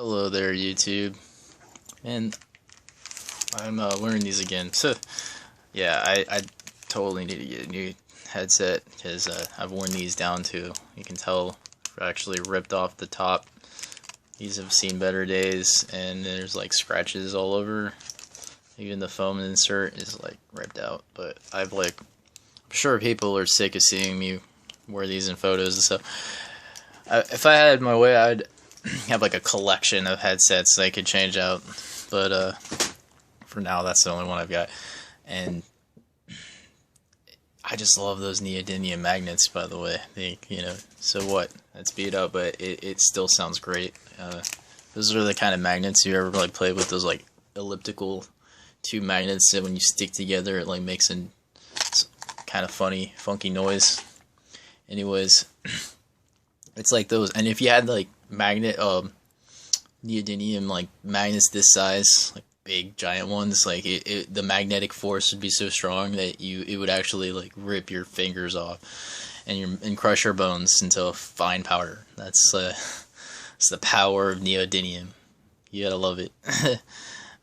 Hello there, YouTube. And I'm wearing these again. So, yeah, I totally need to get a new headset because I've worn these down too. You can tell actually ripped off the top. These have seen better days, and there's like scratches all over. Even the foam insert is like ripped out. But I'm sure people are sick of seeing me wear these in photos and stuff. If I had my way, I'd have like a collection of headsets that I could change out, but for now that's the only one I've got. And I just love those neodymium magnets, by the way. So what? That's beat up, but it still sounds great. Those are the kind of magnets you ever like played with, those like elliptical two magnets that when you stick together it like makes a kind of funky noise. Anyways, it's like those. And if you had like neodymium like magnets this size, like big giant ones, like the magnetic force would be so strong that it would actually like rip your fingers off and crush your bones into fine powder. That's it's the power of neodymium. You gotta love it.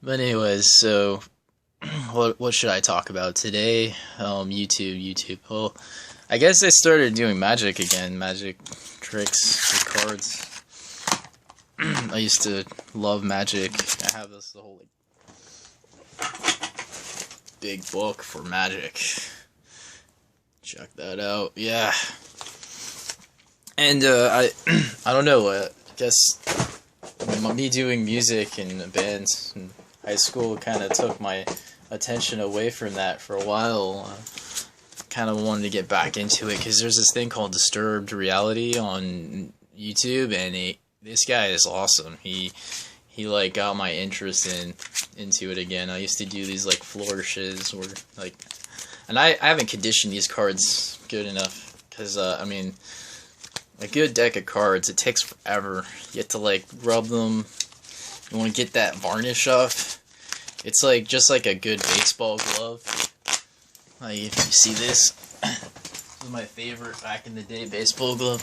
But anyways, so what should I talk about today? YouTube. Well, I guess I started doing magic again, magic tricks with cards. I used to love magic. I have this whole like big book for magic. Check that out. Yeah. And I don't know. I guess me doing music and bands in high school kind of took my attention away from that for a while. Kind of wanted to get back into it because there's this thing called Disturbed Reality on YouTube, and this guy is awesome. He like got my interest into it again. I used to do these like flourishes where like, and I haven't conditioned these cards good enough because I mean, a good deck of cards, it takes forever. You have to like rub them. You want to get that varnish off. It's like just like a good baseball glove. Like if you see this, this is my favorite back in the day baseball glove.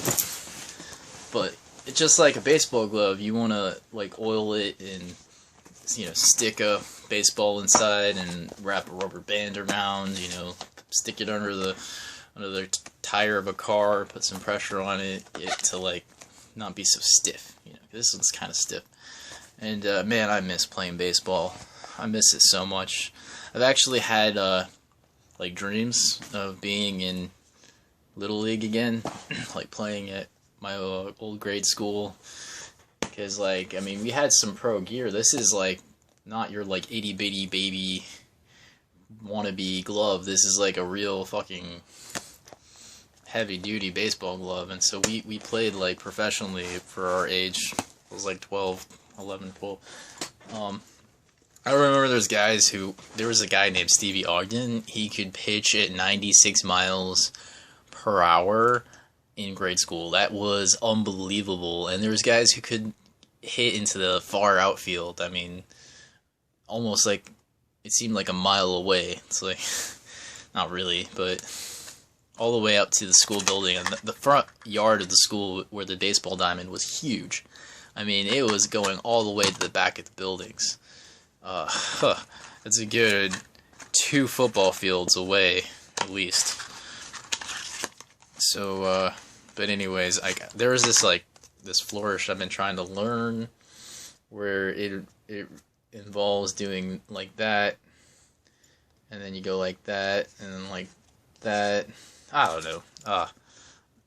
But it's just like a baseball glove. You want to like oil it and stick a baseball inside and wrap a rubber band around. Stick it under the tire of a car. Put some pressure on it to like not be so stiff. This one's kind of stiff. And man, I miss playing baseball. I miss it so much. I've actually had like dreams of being in Little League again, like playing at my old grade school, because like, I mean, we had some pro gear. This is like not your like itty bitty baby wannabe glove. This is like a real fucking heavy duty baseball glove, and so we played like professionally for our age. I was like 12, 11, 12. I remember there was a guy named Stevie Ogden. He could pitch at 96 miles per hour in grade school. That was unbelievable. And there was guys who could hit into the far outfield. I mean, almost like it seemed like a mile away. It's like, not really, but all the way up to the school building. And the front yard of the school where the baseball diamond was huge. I mean, it was going all the way to the back of the buildings. It's a good 2 football fields away, at least. So, but anyways, there was this flourish I've been trying to learn, where it involves doing like that, and then you go like that, and then like that. I don't know.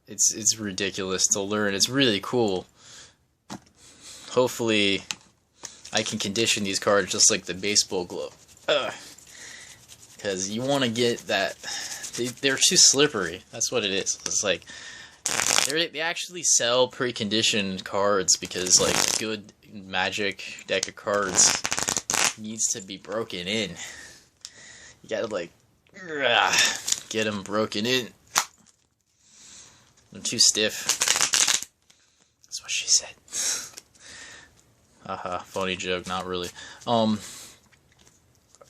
It's ridiculous to learn. It's really cool. Hopefully I can condition these cards just like the baseball glove. Because you want to get that. They're too slippery. That's what it is. It's like they actually sell preconditioned cards because like a good magic deck of cards needs to be broken in. You gotta like get them broken in. They're too stiff. That's what she said. Haha, funny joke, not really.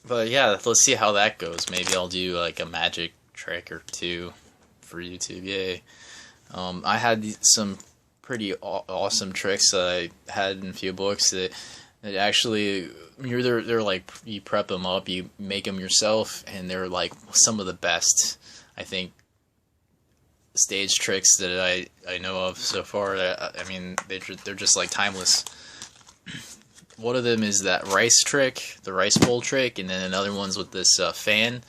But yeah, let's see how that goes. Maybe I'll do like a magic trick or two for YouTube. Yay. I had some pretty awesome tricks that I had in a few books that actually they're like, you prep them up, you make them yourself, and they're like some of the best, I think, stage tricks that I know of so far. I mean, they're just like timeless. One of them is that rice trick, the rice bowl trick, and then another one's with this fan,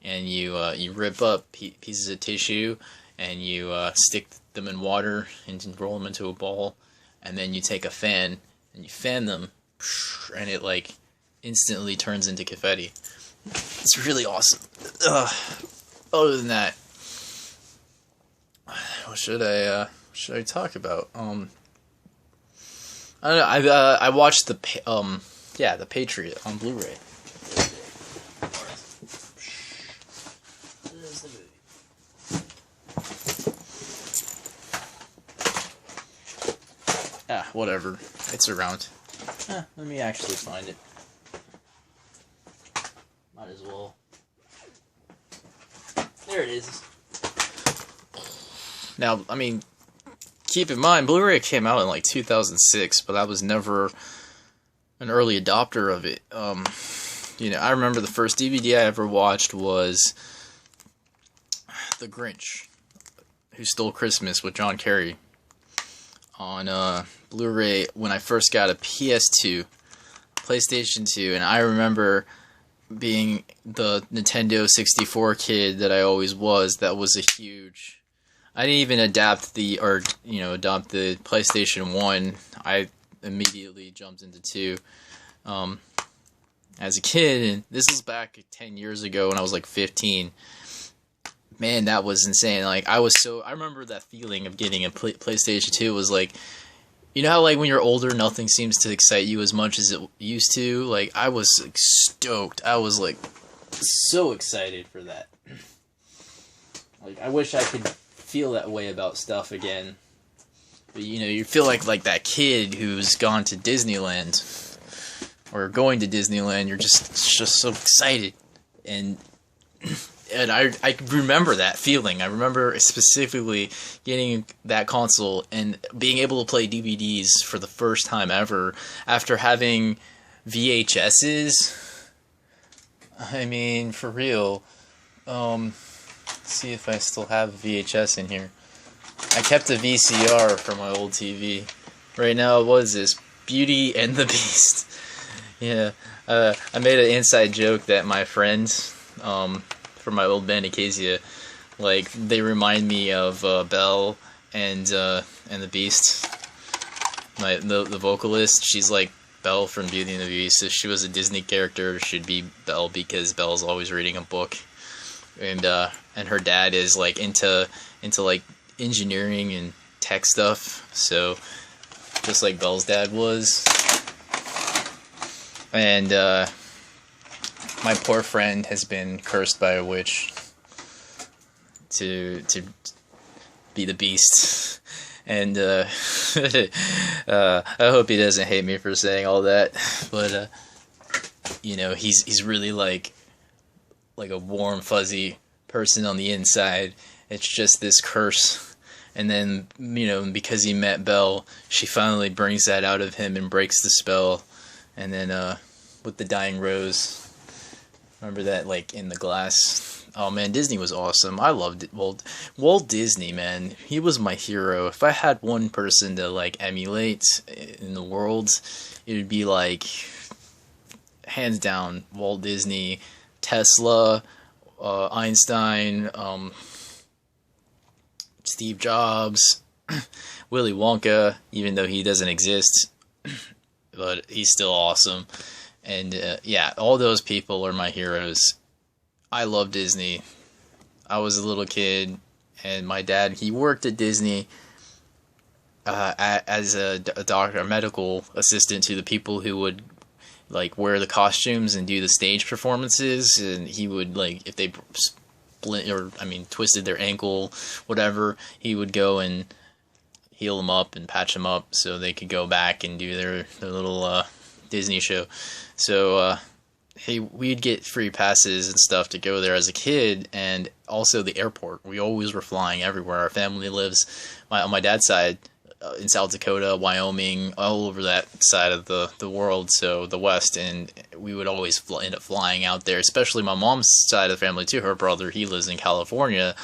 and you rip up pieces of tissue, and you stick them in water and roll them into a ball, and then you take a fan and you fan them, and it like instantly turns into confetti. It's really awesome. Other than that, what should I talk about? I don't know. I watched the Patriot on Blu-ray. Whatever. It's around. Let me actually find it. Might as well. There it is. Now, I mean, keep in mind, Blu-ray came out in like 2006, but I was never an early adopter of it. I remember the first DVD I ever watched was The Grinch, Who Stole Christmas with John Kerry on Blu-ray when I first got a PS2, PlayStation 2, and I remember being the Nintendo 64 kid that I always was. That was a huge... I didn't even adopt the PlayStation 1. I immediately jumped into 2 as a kid, and this was back 10 years ago when I was like 15. Man, that was insane. Like, I remember that feeling of getting a PlayStation 2 was like, you know how like when you're older, nothing seems to excite you as much as it used to? Like, I was like stoked. I was like so excited for that. Like, I wish I could feel that way about stuff again. But, you feel like that kid who's gone to Disneyland or going to Disneyland. You're just so excited, and I remember that feeling. I remember specifically getting that console and being able to play DVDs for the first time ever after having VHSs. I mean, for real. Let's see if I still have VHS in here. I kept a VCR for my old TV. Right now, what is this? Beauty and the Beast. Yeah. I made an inside joke that my friends, from my old band Acacia, like, they remind me of Belle and the Beast. The vocalist, she's like Belle from Beauty and the Beast. If she was a Disney character, she'd be Belle because Belle's always reading a book. And her dad is like into like engineering and tech stuff, so just like Belle's dad was. And my poor friend has been cursed by a witch to be the Beast, and I hope he doesn't hate me for saying all that, but he's really like a warm, fuzzy person on the inside. It's just this curse. And then, because he met Belle, she finally brings that out of him and breaks the spell. And then, with the dying rose, remember that, like, in the glass? Oh, man, Disney was awesome. I loved it. Walt Disney, man, he was my hero. If I had one person to, like, emulate in the world, it would be, like, hands down, Walt Disney, Tesla, Einstein, Steve Jobs, Willy Wonka, even though he doesn't exist, but he's still awesome. And all those people are my heroes. I love Disney. I was a little kid, and my dad, he worked at Disney as a doctor, a medical assistant to the people who would like wear the costumes and do the stage performances, and he would, like, if they twisted their ankle, whatever, he would go and heal them up and patch them up so they could go back and do their little Disney show. So we'd get free passes and stuff to go there as a kid, and also the airport. We always were flying everywhere. Our family lives, on my dad's side, in South Dakota, Wyoming, all over that side of the world, so the West, and we would always end up flying out there, especially my mom's side of the family too. Her brother, he lives in California,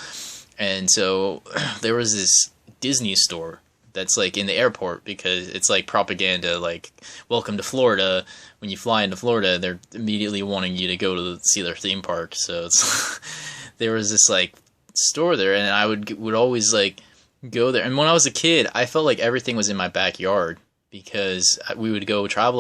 and so there was this Disney store that's like in the airport, because it's like propaganda, like, welcome to Florida. When you fly into Florida, they're immediately wanting you to go to see their theme park. So it's there was this like store there, and I would always like go there. And when I was a kid, I felt like everything was in my backyard, because we would go traveling